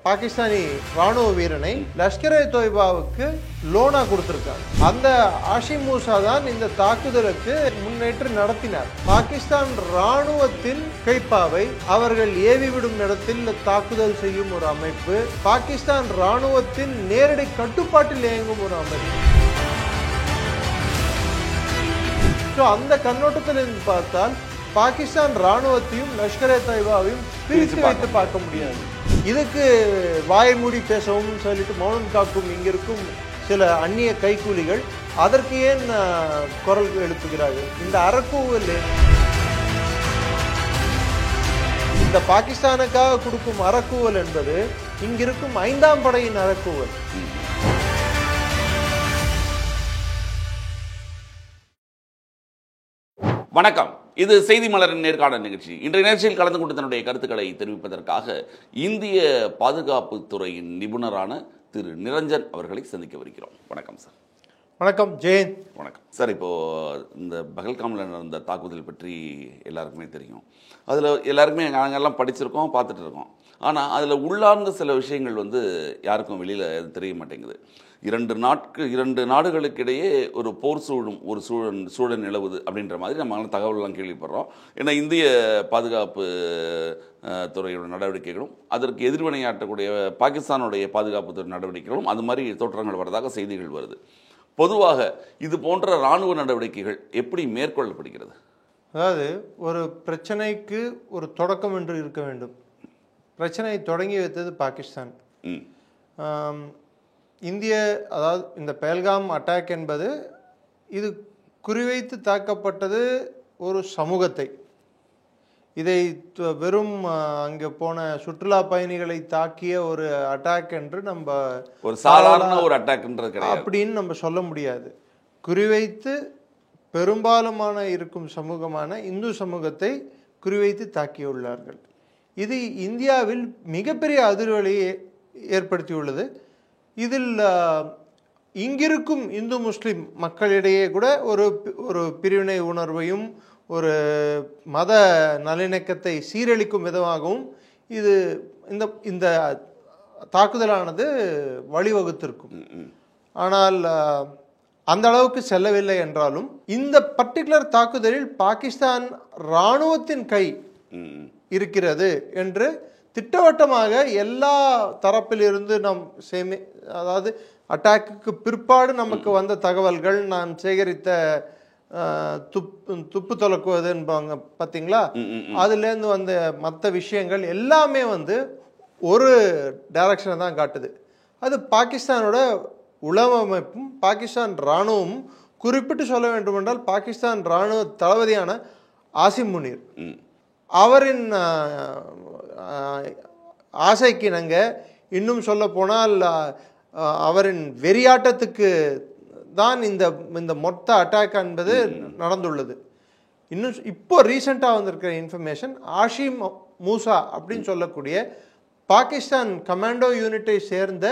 பாகிஸ்தானி ராணுவ வீரனை லஷ்கர்-இ-தொய்பாவுக்கு லோனா கொடுத்திருக்காங்க. அந்த ஆஷிம் மூசா தான் இந்த தாக்குதலுக்கு முன்னேற்று நடத்தினார். பாகிஸ்தான் ராணுவத்தின் கைப்பாவை அவர்கள் ஏவிவிடும் இடத்தில் தாக்குதல் செய்யும் ஒரு அமைப்பு, பாகிஸ்தான் ராணுவத்தின் நேரடி கட்டுப்பாட்டில் இயங்கும் ஒரு அமைப்பு. அந்த கண்ணோட்டத்தில் பார்த்தால் பாகிஸ்தான் ராணுவத்தையும் லஷ்கர்-இ-தொய்பாவையும் பிரித்து வைத்து பார்க்க முடியாது. இதுக்கு வாய்மூடி பேசவும் சொல்லிட்டு மௌனம் காக்கும் இங்கிருக்கும் சில அந்நிய கைக்கூலிகள் அதற்கு ஏன் குரல் எழுப்புகிறார்கள்? இந்த அறக்கூவல், இந்த பாகிஸ்தானுக்காக கொடுக்கும் அறக்கூவல் என்பது இங்கிருக்கும் 5ஆம் படையின் அறக்கூவல். வணக்கம். இது செய்தி மலரின் நேர்காணல் நிகழ்ச்சி. இன்றைய நிகழ்ச்சியில் கலந்து கொண்டு தன்னுடைய கருத்துக்களை தெரிவிப்பதற்காக இந்திய பாதுகாப்பு துறையின் நிபுணரான திரு நிரஞ்சன் அவர்களை சந்திக்க வருகிறோம். வணக்கம் சார். வணக்கம் ஜெயன். வணக்கம் சார். இப்போது இந்த பகல்காமில் நடந்த தாக்குதல் பற்றி எல்லாருக்குமே தெரியும். அதில் எல்லாருக்குமே நாங்கள் எல்லாம் படிச்சிருக்கோம், பார்த்துட்டு இருக்கோம். ஆனால் அதில் உள்ளார்ந்த சில விஷயங்கள் யாருக்கும் வெளியில் தெரிய மாட்டேங்குது. இரண்டு நாடுகளுக்கிடையே ஒரு போர் சூழல் நிலவுது அப்படின்ற மாதிரி நம்ம தகவல்லாம் கேள்விப்படுறோம். ஏன்னா இந்திய பாதுகாப்பு துறையோட நடவடிக்கைகளும் அதற்கு எதிர்வினையாற்றக்கூடிய பாகிஸ்தானுடைய பாதுகாப்பு துறை நடவடிக்கைகளும் அது மாதிரி தோற்றங்கள் வரதாக செய்திகள் வருது. பொதுவாக இது போன்ற இராணுவ நடவடிக்கைகள் எப்படி மேற்கொள்ளப்படுகிறது? அதாவது ஒரு பிரச்சனைக்கு ஒரு தொடக்கம் என்று இருக்க வேண்டும். பிரச்சனை தொடங்கி வைத்தது பாகிஸ்தான். அதாவது இந்த பஹல்காம் அட்டாக் என்பது இது குறிவைத்து தாக்கப்பட்டது ஒரு சமூகத்தை. இதை வெறும் அங்கே போன சுற்றுலா பயணிகளை தாக்கிய ஒரு அட்டாக் என்று நம்ம ஒரு சாதாரண ஒரு அட்டாக் அப்படின்னு நம்ம சொல்ல முடியாது. குறிவைத்து பெரும்பாலுமான இருக்கும் சமூகமான இந்து சமூகத்தை குறிவைத்து தாக்கியுள்ளார்கள். இது இந்தியாவில் மிகப்பெரிய அதிர்வலையை ஏற்படுத்தியுள்ளது. இதில் இங்கிருக்கும் இந்து முஸ்லிம் மக்களிடையே கூட ஒரு பிரிவினை உணர்வையும் ஒரு மத நல்லிணக்கத்தை சீரழிக்கும் விதமாகவும் இது இந்த தாக்குதலானது வழிவகுத்திருக்கும். ஆனால் அந்த அளவுக்கு செல்லவில்லை என்றாலும் இந்த பர்டிகுலர் தாக்குதலில் பாகிஸ்தான் இராணுவத்தின் கை இருக்கிறது என்று திட்டவட்டமாக எல்லா தரப்பிலிருந்து அதாவது அட்டாக்கு பிற்பாடு நமக்கு வந்த தகவல்கள், நாம் சேகரித்த துப்பு தொலக்குவது என்பாங்க பார்த்தீங்களா, அதுலேருந்து வந்த மற்ற விஷயங்கள் எல்லாமே ஒரு டைரக்ஷனை தான் காட்டுது. அது பாகிஸ்தானோட உளவமைப்பும் பாகிஸ்தான் இராணுவமும், குறிப்பிட்டு சொல்ல வேண்டும் என்றால் பாகிஸ்தான் இராணுவ தளபதியான ஆசிம் முனீர் அவரின் ஆசைக்கிணங்க, இன்னும் சொல்ல போனால் அவரின் வெறியாட்டத்துக்கு தான் இந்த மொத்த அட்டாக் என்பது நடந்துள்ளது. இன்னும் இப்போ ரீசெண்டாக வந்திருக்கிற இன்ஃபர்மேஷன், ஆஷிம் மூசா அப்படின்னு சொல்லக்கூடிய பாகிஸ்தான் கமாண்டோ யூனிட்டை சேர்ந்த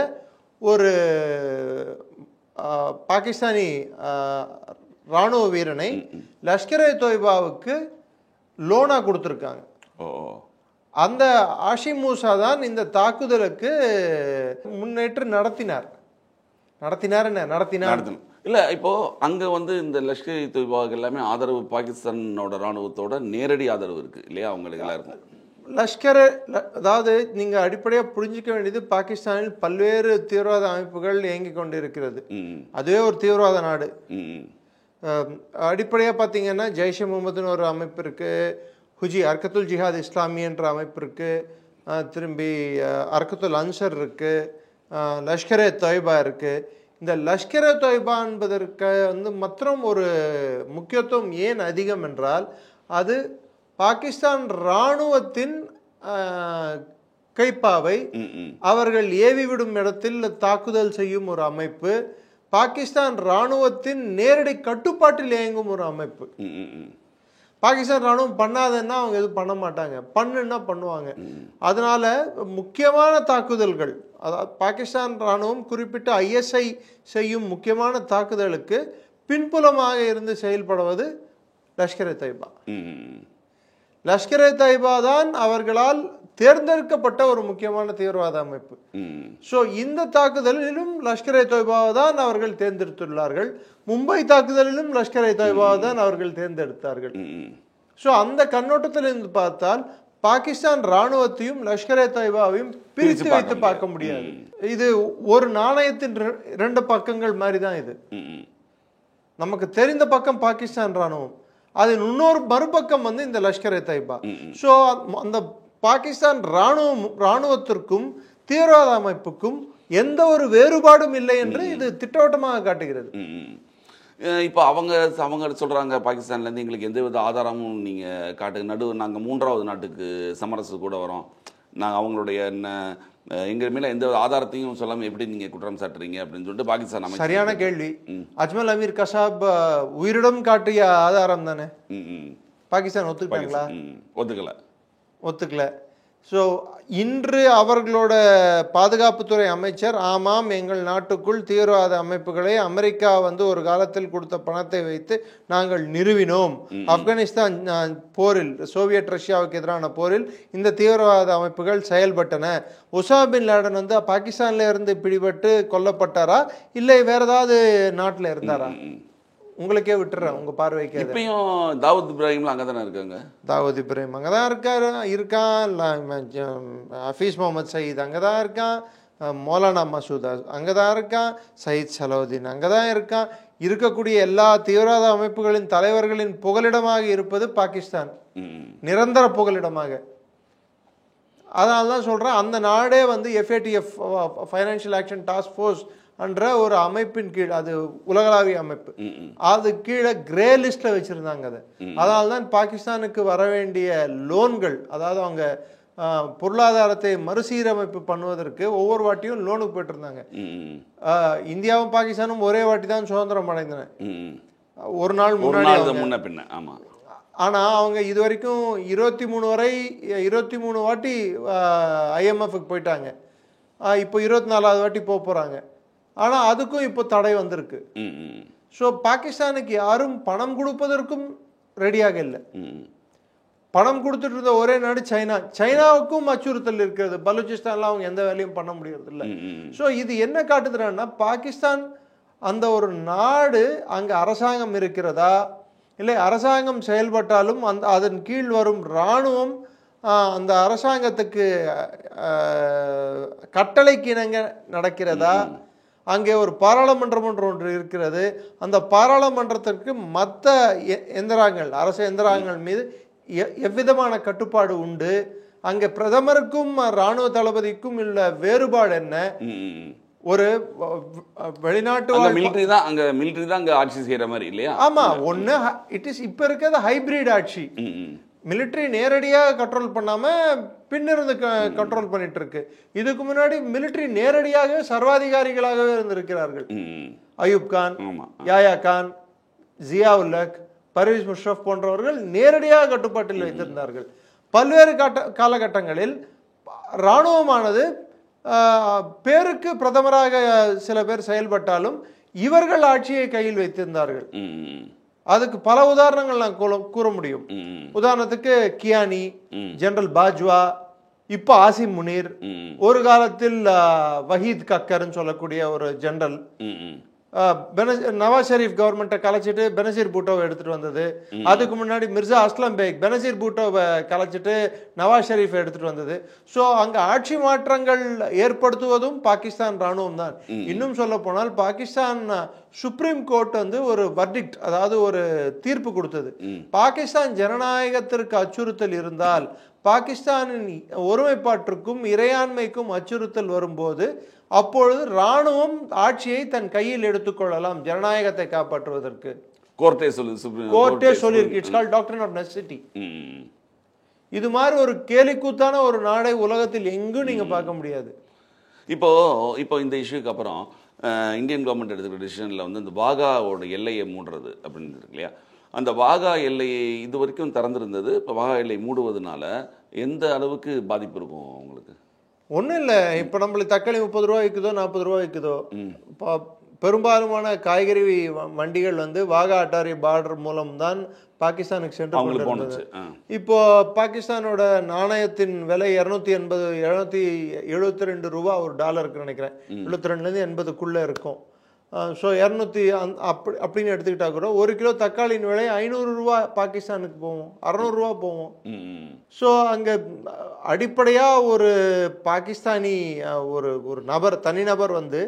ஒரு பாகிஸ்தானி இராணுவ வீரனை லஷ்கர்-இ-தொய்பாவுக்கு லோனா கொடுத்துருக்காங்க. அந்த ஆஷிம் மூசா தான் இந்த தாக்குதலுக்கு முன்னேற்று நடத்தினார். இல்லை, இப்போ அங்கே இந்த லஷ்கர்-இ-தொய்பாவுக்கு எல்லாமே ஆதரவு பாகிஸ்தானோட இராணுவத்தோட நேரடி ஆதரவு இருக்கு இல்லையா அவங்களுக்கு எல்லாருக்கும். அதாவது நீங்கள் அடிப்படையாக புரிஞ்சிக்க வேண்டியது, பாகிஸ்தானில் பல்வேறு தீவிரவாத அமைப்புகள் இயங்கி கொண்டு இருக்கிறது. அதுவே ஒரு தீவிரவாத நாடு. அடிப்படையாக பார்த்தீங்கன்னா ஜெய்ஷே முகமதுன்னு ஒரு அமைப்பு இருக்குது, ஹர்கத்துல் ஜிஹாத் இஸ்லாமி என்ற அமைப்பு இருக்குது, திரும்பி ஹர்கத்துல் அன்சர் இருக்குது, லஷ்கர்-இ-தொய்பா இருக்குது. இந்த லஷ்கர்-இ-தொய்பா என்பதற்கு மற்றும் ஒரு முக்கியத்துவம் ஏன் அதிகம் என்றால், அது பாகிஸ்தான் இராணுவத்தின் கைப்பாவை அவர்கள் ஏவிவிடும் இடத்தில் தாக்குதல் செய்யும் ஒரு அமைப்பு, பாகிஸ்தான் இராணுவத்தின் நேரடி கட்டுப்பாட்டில் இயங்கும் ஒரு அமைப்பு. பாகிஸ்தான் ராணுவம் பண்ணாதுன்னா அவங்க எதுவும் பண்ண மாட்டாங்க, பண்ணுன்னா பண்ணுவாங்க. அதனால முக்கியமான தாக்குதல்கள், அதாவது பாகிஸ்தான் ராணுவம் குறிப்பிட்ட ISI செய்யும் முக்கியமான தாக்குதலுக்கு பின்புலமாக இருந்து செயல்படுவது லஷ்கர்-இ-தொய்பா. லஷ்கர்-இ-தொய்பா தான் அவர்களால் தேர்ந்தெடுக்கப்பட்ட ஒரு முக்கியமான தீவிரவாத அமைப்பு. ஸோ இந்த தாக்குதலிலும் லஷ்கர் இ தொய்பாவை தான் அவர்கள் தேர்ந்தெடுத்துள்ளார்கள். மும்பை தாக்குதலிலும் லஷ்கர் இ தொய்பாவை தான் அவர்கள் தேர்ந்தெடுத்தார்கள். ஸோ அந்த கண்ணோட்டத்தில் இருந்து பார்த்தால் பாகிஸ்தான் ராணுவத்தையும் லஷ்கர் இ தொய்பாவையும் பிரித்து வைத்து பார்க்க முடியாது. இது ஒரு நாணயத்தின் 2 பக்கங்கள் மாதிரி தான். இது நமக்கு தெரிந்த பக்கம் பாகிஸ்தான் ராணுவம், அதன் இன்னொரு மறுபக்கம் வந்து இந்த லஷ்கர் இ தொய்பா. ஸோ அந்த பாகிஸ்தான் ராணுவத்திற்கும் தீவிரவாத அமைப்புக்கும் எந்த ஒரு வேறுபாடும் இல்லை என்று இது திட்டவட்டமாக காட்டுகிறது. இப்போ அவங்க சொல்கிறாங்க, பாகிஸ்தான்லேருந்து எங்களுக்கு எந்த வித ஆதாரமும் நீங்கள் காட்டுங்க, நாங்கள் 3வது நாட்டுக்கு சமரசு கூட வரோம், நாங்கள் அவங்களுடைய எங்கள் மேலே எந்த ஆதாரத்தையும் சொல்லாமல் எப்படி நீங்கள் குற்றம் சாட்டுறீங்க அப்படின்னு சொல்லிட்டு பாகிஸ்தான் சரியான கேள்வி. அஜ்மல் அமீர் கசாப் உயிரிடம் காட்டிய ஆதாரம் தானே பாகிஸ்தான் ஒத்துக்கிட்டாங்களா? ஒத்துக்கல. ஸோ இன்று அவர்களோட பாதுகாப்புத்துறை அமைச்சர், ஆமாம் எங்கள் நாட்டுக்குள் தீவிரவாத அமைப்புகளை அமெரிக்கா வந்து ஒரு காலத்தில் கொடுத்த பணத்தை வைத்து நாங்கள் நிறுவினோம். ஆப்கானிஸ்தான் போரில், சோவியத் ரஷ்யாவுக்கு எதிரான போரில் இந்த தீவிரவாத அமைப்புகள் செயல்பட்டன. ஒசாமா பின் லேடன் வந்து பாகிஸ்தான்ல இருந்து பிடிபட்டு கொல்லப்பட்டாரா இல்லை வேற ஏதாவது நாட்டில் இருந்தாரா? உங்களுக்கே விட்டுறேன், உங்க பார்வைக்கு. இப்பயும் தாவூத் இப்ராஹிம் அங்கே தானே இருக்காங்க. தாவூத் இப்ராஹிம் அங்கே தான் இருக்கான். ஹஃபீஸ் முகமது சயீத் அங்கே தான் இருக்கான். மௌலானா மசூத் அங்கே தான் இருக்கான். சயீத் சலாவுதீன் அங்கே தான் இருக்கான். இருக்கக்கூடிய எல்லா தீவிரவாத அமைப்புகளின் தலைவர்களின் புகலிடமாக இருப்பது பாகிஸ்தான், நிரந்தர புகலிடமாக. அதனால தான் சொல்கிறேன், அந்த நாடே வந்து FATF financial action task force என்ற ஒரு அமைப்பின் கீழ், அது உலகளாவிய அமைப்பு, அது கீழே கிரே லிஸ்ட்ல வச்சிருந்தாங்க. அதனால தான் பாகிஸ்தானுக்கு வர வேண்டிய லோன்கள், அதாவது அவங்க பொருளாதாரத்தை மறுசீரமைப்பு பண்ணுவதற்கு ஒவ்வொரு வாட்டியும் லோனுக்கு போயிட்டு இருந்தாங்க. இந்தியாவும் பாகிஸ்தானும் ஒரே வாட்டி தான் சுதந்திரம் அடைந்தன, ஒரு நாள் முன்னாடி. ஆனா அவங்க இது வரைக்கும் 23 வாட்டி IMF-க்கு போயிட்டாங்க. இப்போ 24வது வாட்டி போறாங்க. ஆனா அதுக்கும் இப்போ தடை வந்திருக்கு. ஸோ பாகிஸ்தானுக்கு யாரும் பணம் கொடுப்பதற்கும் ரெடியாக இல்லை. பணம் கொடுத்துட்டு இருந்த ஒரே நாடு சைனா. சைனாவுக்கும் அச்சுறுத்தல் இருக்கிறது. பலூச்சிஸ்தான்ல அவங்க எந்த வேலையும் பண்ண முடியறது இல்லை. ஸோ இது என்ன காட்டுதுன்னா, பாகிஸ்தான் அந்த ஒரு நாடு, அங்க அரசாங்கம் இருக்கிறதா, இல்லை அரசாங்கம் செயல்பட்டாலும் அதன் கீழ் வரும் இராணுவம் அந்த அரசாங்கத்துக்கு கட்டளைக்கு இணங்க நடக்கிறதா, அங்கே ஒரு பாராளுமன்றம் ஒன்று இருக்கிறது, அந்த பாராளுமன்றத்திற்கு மற்ற எந்திரங்கள், அரசு எந்திரங்கள் மீது எவ்விதமான கட்டுப்பாடு உண்டு, அங்கே பிரதமருக்கும் இராணுவ தளபதிக்கும் உள்ள வேறுபாடு என்ன, ஒரு வெளிநாட்டு மிலிட்டரி தான் அங்க ஆட்சி செய்யற மாதிரி இல்லையா? ஆமா, ஒண்ணு இட் இஸ் இப்ப இருக்கிறது ஹைபிரிட் ஆட்சி. மிலிட்டரி நேரடியாக கண்ட்ரோல் பண்ணாம பின்னிருந்து கண்ட்ரோல் பண்ணிட்டு இருக்கு. இதுக்கு முன்னாடி மிலிட்டரி நேரடியாக சர்வாதிகாரிகளாகவே இருந்திருக்கிறார்கள். அயூப் கான், யாயா கான், ஜியா உல் ஹக், பர்வேஸ் முஷரஃப் போன்றவர்கள் நேரடியாக கட்டுப்பாட்டில் வைத்திருந்தார்கள். பல்வேறு காலகட்டங்களில் இராணுவமானது பேருக்கு பிரதமராக சில பேர் செயல்பட்டாலும் இவர்கள் ஆட்சியை கையில் வைத்திருந்தார்கள். அதுக்கு பல உதாரணங்கள் நான் கூற முடியும். உதாரணத்துக்கு கியானி, ஜெனரல் பாஜ்வா, இப்ப ஆசிம் முனீர், ஒரு காலத்தில் வஹீத் கக்கர்னு சொல்லக்கூடிய ஒரு ஜெனரல், நவாஸ் ஷெரீப் கவர்மெண்ட்டை கலைச்சிட்டு பெனசீர் பூட்டோவை எடுத்துட்டு வந்தது. அதுக்கு முன்னாடி மிர்சா அஸ்லம் பேக் பெனசீர் பூட்டோவை கலைச்சிட்டு நவாஸ் ஷெரீஃபை எடுத்துட்டு வந்தது. ஸோ அங்க ஆட்சி மாற்றங்கள் ஏற்படுத்துவதும் பாகிஸ்தான் ராணுவம் தான். இன்னும் சொல்ல போனால் பாகிஸ்தான் சுப்ரீம் கோர்ட் வந்து ஒரு வர்டிக்ட், அதாவது ஒரு தீர்ப்பு கொடுத்தது. பாகிஸ்தான் ஜனநாயகத்திற்கு அச்சுறுத்தல் இருந்தால், பாகிஸ்தானின் ஒருமைப்பாட்டிற்கும் இறையாண்மைக்கும் அச்சுறுத்தல் வரும்போது அப்பொழுது ராணுவம் ஆட்சியை தன் கையில் எடுத்துக்கொள்ளலாம் ஜனநாயகத்தை காப்பாற்றுவதற்கு. கோர்ட்டே சொல்லியிருக்கு. It's called doctrine of necessity. இது மாதிரி ஒரு கேலிக்கூத்தான ஒரு நாடை உலகத்தில் எங்கும் நீங்க பார்க்க முடியாது. இப்போ இந்த இஷ்யூக்கு அப்புறம் இந்தியன் கவர்மெண்ட் எடுத்துக்கிற டிசிஷனில் வந்து இந்த வாகாவோட எல்லையை மூடுறது அப்படின்னு இருக்கு இல்லையா? அந்த வாகா எல்லையை இது வரைக்கும் திறந்திருந்தது. இப்போ வாகா எல்லை மூடுவதனால எந்த அளவுக்கு பாதிப்பு இருக்கும் உங்களுக்கு? ஒன்றும் இல்லை. இப்போ நம்மளுக்கு தக்காளி 30 ரூபா விற்குதோ 40 ரூபா விற்குதோ, பெரும்பாலுமான காய்கறி வண்டிகள் வந்து வாகா அட்டாரி பார்டர் மூலம்தான் பாகிஸ்தானுக்கு சென்று கொண்டிருந்தது. இப்போ பாகிஸ்தானோட நாணயத்தின் விலை 772 ரூபா ஒரு டாலருக்கு நினைக்கிறேன், 72லேருந்து 80க்குள்ள இருக்கும். ஸோ 200 அப்படின்னு எடுத்துக்கிட்டா கூட 1 கிலோ தக்காளியின் விலை 500 ரூபா பாகிஸ்தானுக்கு போவோம், 600 ரூபா போவோம். ஸோ அங்கே அடிப்படையாக ஒரு பாகிஸ்தானி ஒரு நபர், தனிநபர் வந்து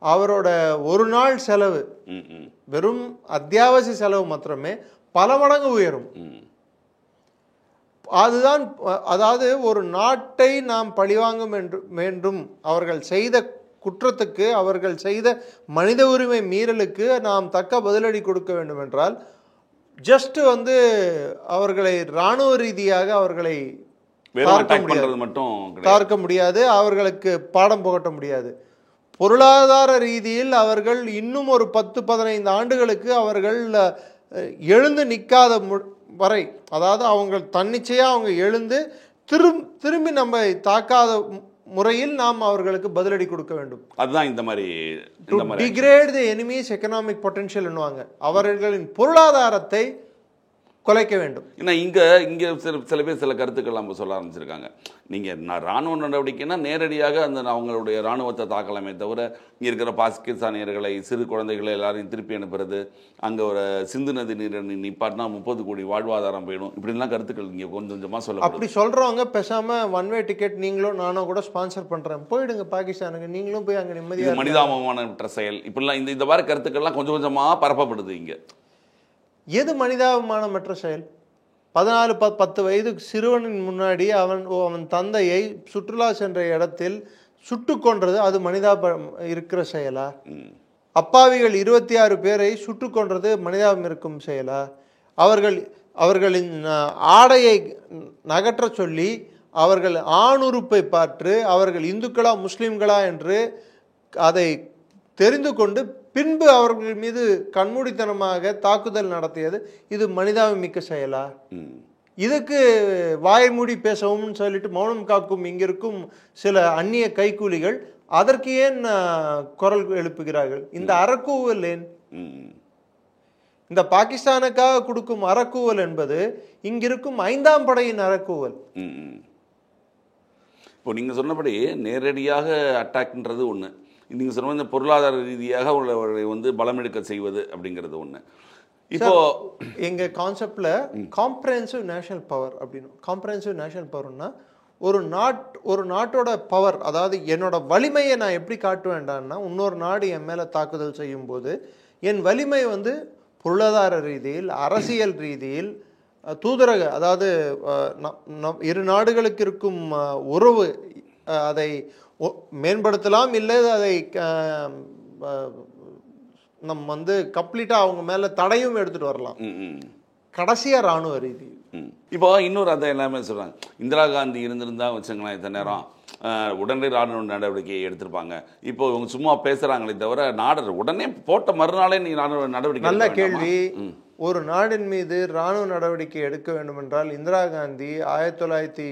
அவரோட ஒரு நாள் செலவு, வெறும் அத்தியாவசிய செலவு மாத்திரமே பல மடங்கு உயரும். அதுதான், அதாவது ஒரு நாட்டை நாம் பழிவாங்க வேண்டும், அவர்கள் செய்த குற்றத்துக்கு, அவர்கள் செய்த மனித உரிமை மீறலுக்கு நாம் தக்க பதிலடி கொடுக்க வேண்டும் என்றால் ஜஸ்ட் வந்து அவர்களை இராணுவ ரீதியாக அவர்களை தாக்க முடியாது, அவர்களுக்கு பாடம் புகட்ட முடியாது. பொருளாதார ரீதியில் அவர்கள் இன்னும் ஒரு 10-15 ஆண்டுகளுக்கு அவர்கள் எழுந்து நிற்காத வரை, அதாவது அவங்க தன்னிச்சையாக அவங்க எழுந்து திரும்பி நம்ம தாக்காத முறையில் நாம் அவர்களுக்கு பதிலடி கொடுக்க வேண்டும். அதுதான் இந்த மாதிரி degrade the enemies economic potential என்னுவாங்க, அவர்களின் பொருளாதாரத்தை குலைக்க வேண்டும். ஏன்னா இங்கே சில பேர் சில கருத்துக்கள் நம்ம சொல்ல ஆரம்பிச்சிருக்காங்க. நீங்கள் இராணுவ நடவடிக்கைன்னா நேரடியாக அந்த அவங்களுடைய இராணுவத்தை தாக்கலாமே தவிர இங்கே இருக்கிற பாகிஸ்தானியர்களை, சிறு குழந்தைகளை எல்லாரையும் திருப்பி அனுப்புறது, அங்கே ஒரு சிந்து நதி நீரை நிப்பாட்டினா 30 கோடி வாழ்வாதாரம் போயிடும், இப்படிலாம் கருத்துக்கள் இங்கே கொஞ்சம் கொஞ்சமாக சொல்ல. அப்படி சொல்கிறவங்க பேசாமல் ஒன்-வே டிக்கெட் நீங்களும் நானும் கூட ஸ்பான்சர் பண்ணுறேன், போயிடுங்க பாகிஸ்தானுக்கு, நீங்களும் போய் அங்கே நிம்மதியாக. மனிதாபமானற்ற செயல் இப்படிலாம் இந்த மாதிரி கருத்துக்கள்லாம் கொஞ்சம் கொஞ்சமாக பரப்பப்படுது இங்கே. எது மனிதாபிமானமற்ற செயல்? 14-10 வயது சிறுவனின் முன்னாடி அவன் தந்தையை சுற்றுலா சென்ற இடத்தில் சுட்டு கொன்றது, அது மனிதாபம் இருக்கிற செயலா? அப்பாவிகள் 26 பேரை சுட்டு கொன்றது மனிதாபம் இருக்கும் செயலா? அவர்களின் ஆடையை நகற்ற சொல்லி அவர்கள் ஆணுறுப்பை பார்த்து அவர்கள் இந்துக்களா முஸ்லிம்களா என்று அதை தெரிந்து கொண்டு பின்பு அவர்கள் மீது கண்மூடித்தனமாக தாக்குதல் நடத்தியது, இது மனிதாபிமிக்க செயலா? இதுக்கு வாய் மூடி பேசவும் சொல்லிட்டு மௌனம் காக்கும் இங்கிருக்கும் சில அந்நிய கைக்கூலிகள் அதற்கு ஏன் குரல் எழுப்புகிறார்கள்? இந்த அறக்கூவல் ஏன்? இந்த பாகிஸ்தானுக்காக கொடுக்கும் அறக்கூவல் என்பது இங்கிருக்கும் 5ஆம் படையின் அறக்கூவல். இப்போ நீங்கள் சொன்னபடி நேரடியாக அட்டாக்ன்றது ஒன்று, நீங்கள் சொன்ன இந்த பொருளாதார ரீதியாக அவர்களை வந்து பலமெடுக்க செய்வது அப்படிங்கிறது ஒன்று. இப்போ எங்கள் கான்செப்டில் காம்ப்ரஹென்சிவ் நேஷனல் பவர் அப்படின்னு, காம்ப்ரஹென்சிவ் நேஷனல் பவர்னா ஒரு நாட்டோட பவர், அதாவது என்னோட வலிமையை நான் எப்படி காட்ட வேண்டாம்னா, இன்னொரு நாடு என் மேலே தாக்குதல் செய்யும்போது என் வலிமை வந்து பொருளாதார ரீதியில், அரசியல் ரீதியில், தூதரக, அதாவது இரு நாடுகளுக்கு இருக்கும் உறவு, அதை மேம்படுத்தலாம், இல்லை அதை நம்ம வந்து கம்ப்ளீட்டாக அவங்க மேலே தடையும் எடுத்துகிட்டு வரலாம். கடைசியாக இராணுவ ரீதி. இப்போ இன்னொரு அதை எல்லாமே சொல்கிறாங்க, இந்திரா காந்தி இருந்திருந்தா வச்சுங்களேன் இத்தனை நேரம் உடனே ராணுவ நடவடிக்கையை எடுத்திருப்பாங்க. இப்போ இவங்க சும்மா பேசுகிறாங்களே தவிர நாடு உடனே போட்ட மறுநாளே நீ ராணுவ நடவடிக்கை. நல்ல கேள்வி. ஒரு நாடின் மீது இராணுவ நடவடிக்கை எடுக்க வேண்டும் என்றால் இந்திரா காந்தி 1900